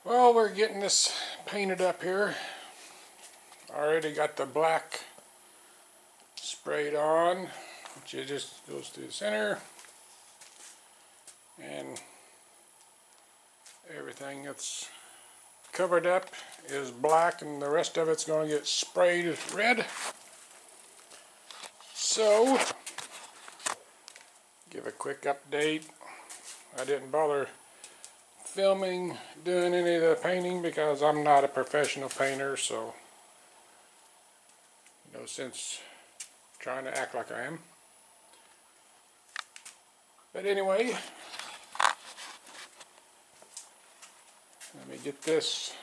Well, we're getting this painted up here. Already got the black sprayed on, which it just goes through the center, and everything that's covered up is black, and the rest of it's going to get sprayed red. So, give a quick update. I didn't bother filming doing any of the painting because I'm not a professional painter, so no sense trying to act like I am. But anyway, let me get this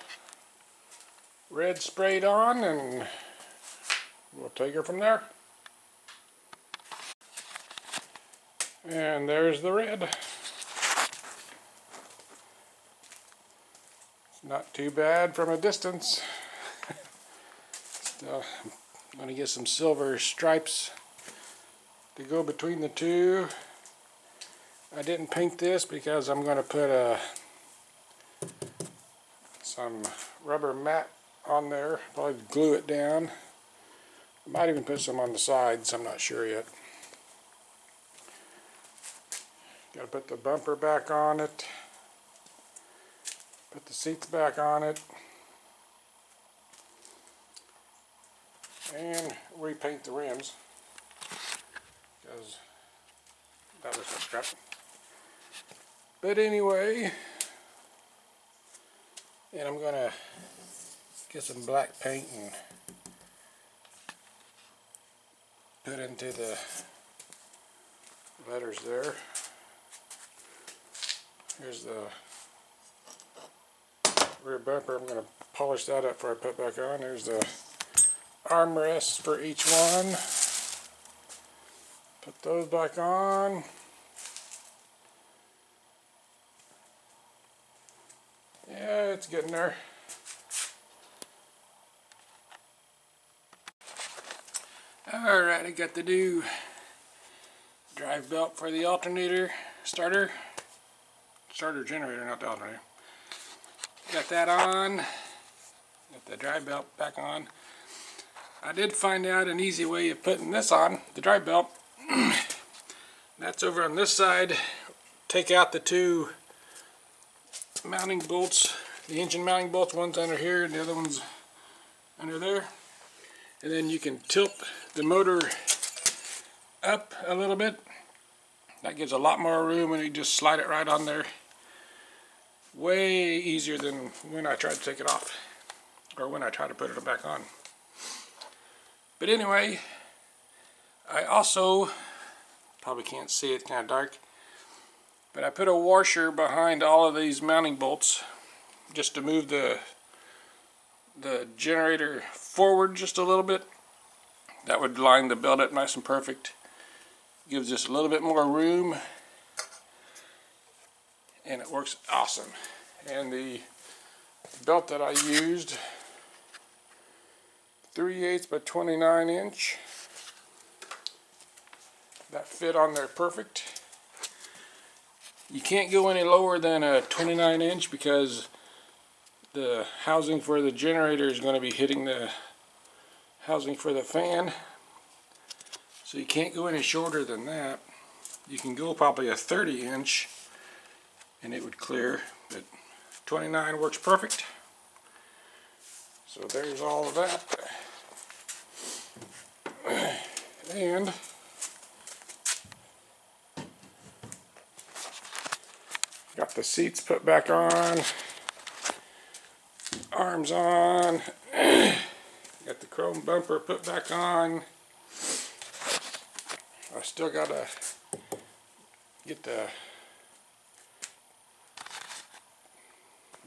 red sprayed on and we'll take her from there. And there's the red. It's not too bad from a distance. Still, I'm going to get some silver stripes to go between the two. I didn't paint this because I'm going to put some rubber mat on there, probably glue it down. I might even put some on the sides, I'm not sure yet. Got to put the bumper back on it, put the seats back on it, and repaint the rims because that was some crap. But anyway, and I'm gonna get some black paint and put into the letters there. Here's the rear bumper. I'm gonna polish that up before I put back on. There's the armrests for each one. Put those back on. Yeah, it's getting there. Alright, I got the new drive belt for the alternator starter generator, not the alternator. Got that on. Got the drive belt back on. I did find out an easy way of putting this on, the drive belt. That's over on this side. Take out the two mounting bolts, the engine mounting bolts. One's under here and the other one's under there. And then you can tilt the motor up a little bit. That gives a lot more room, and you just slide it right on there. Way easier than when I tried to take it off, or when I tried to put it back on. But anyway, I also, probably can't see it, it's kind of dark, but I put a washer behind all of these mounting bolts just to move the generator forward just a little bit. That would line the belt up nice and perfect. Gives us a little bit more room, and it works awesome. And the belt that I used, 3/8 by 29 inch, that fit on there perfect. You can't go any lower than a 29 inch because the housing for the generator is going to be hitting the housing for the fan. So you can't go any shorter than that. You can go probably a 30 inch and it would clear, but 29 works perfect. So there's all of that. And got the seats put back on, arms on, got the chrome bumper put back on. I still gotta get the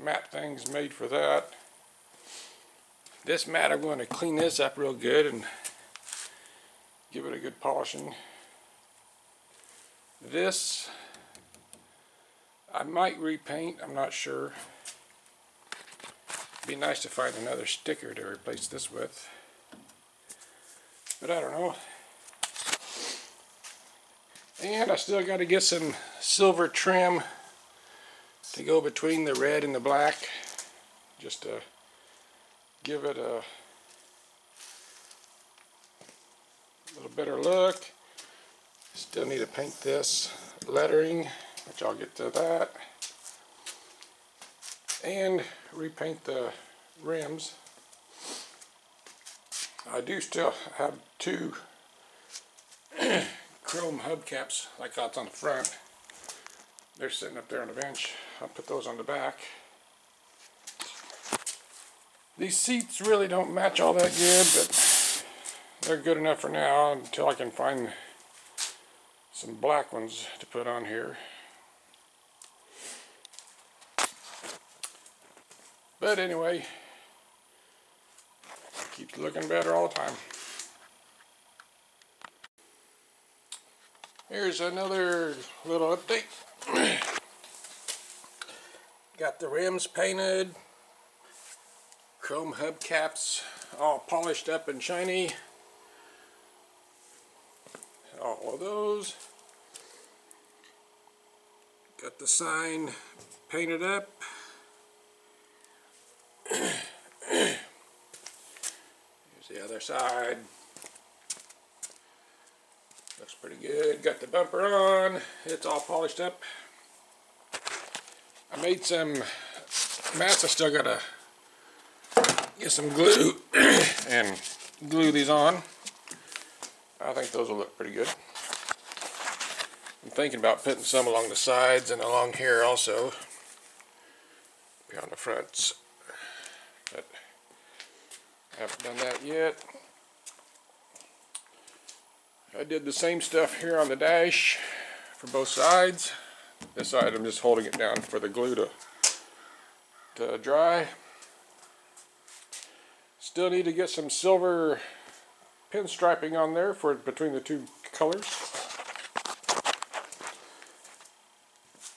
mat things made for that. This mat, I'm going to clean this up real good and give it a good polishing. This I might repaint, I'm not sure. It'd be nice to find another sticker to replace this with, but I don't know. And I still got to get some silver trim to go between the red and the black. just to give it a little better look. Still need to paint this lettering, which I'll get to that, and repaint the rims. I do still have two chrome hubcaps like that's on the front. They're sitting up there on the bench. I'll put those on the back. These seats really don't match all that good, but they're good enough for now until I can find some black ones to put on here. But anyway, keeps looking better all the time. Here's another little update. Got the rims painted, chrome hubcaps all polished up and shiny. All of those. Got the sign painted up. Here's the other side. Looks pretty good. Got the bumper on. It's all polished up. I made some mats. I still gotta get some glue and glue these on. I think those will look pretty good. I'm thinking about putting some along the sides and along here also. Beyond the fronts. But I haven't done that yet. I did the same stuff here on the dash for both sides. This side I'm just holding it down for the glue to dry. Still need to get some silver pinstriping on there for between the two colors.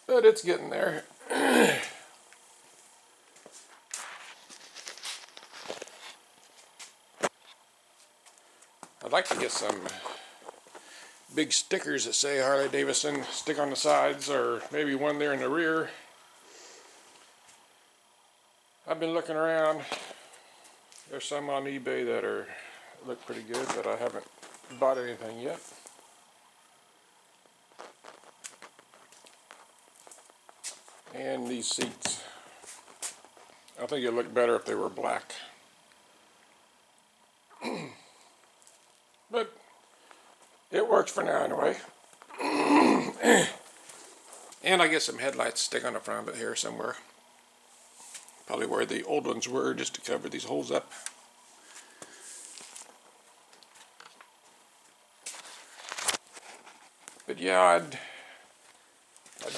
But it's getting there. I'd like to get some big stickers that say Harley Davidson stick on the sides, or maybe one there in the rear. I've been looking around. There's some on eBay that look pretty good, but I haven't bought anything yet. And these seats, I think it'd look better if they were black. But it works for now anyway. And I get some headlights stick on the front of it here somewhere. Probably where the old ones were, just to cover these holes up. But yeah, I'd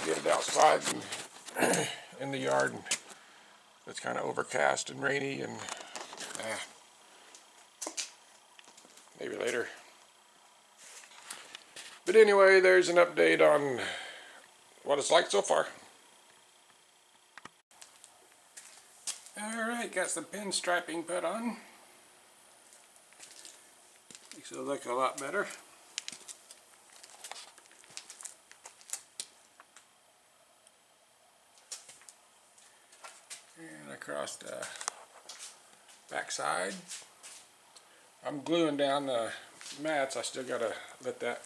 get it outside and in the yard. It's kind of overcast and rainy, and maybe later. But anyway, there's an update on what it's like so far. Alright, got some pinstriping put on. Makes it look a lot better. And across the back side. I'm gluing down the mats. I still gotta let that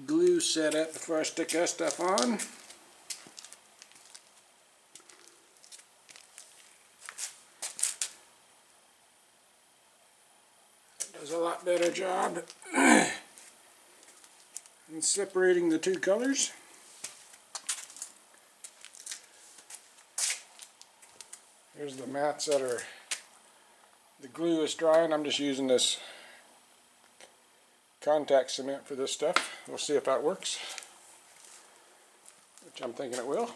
glue set up before I stick that stuff on. It does a lot better job in separating the two colors. Here's the mats that are, the glue is drying. I'm just using this contact cement for this stuff. We'll see if that works, which I'm thinking it will.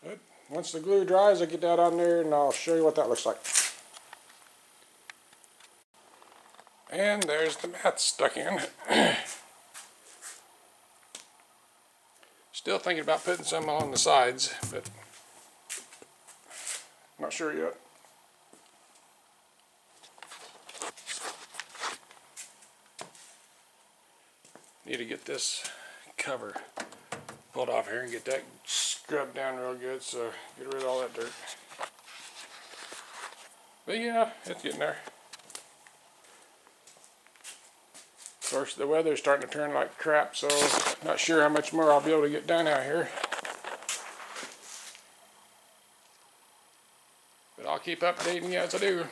But once the glue dries, I'll get that on there and I'll show you what that looks like. And there's the mats stuck in. Still thinking about putting some on the sides, but not sure yet. Need to get this cover pulled off here and get that scrubbed down real good, so get rid of all that dirt. But yeah, it's getting there. Of course, the weather's starting to turn like crap, so not sure how much more I'll be able to get done out here. But I'll keep updating you as I do.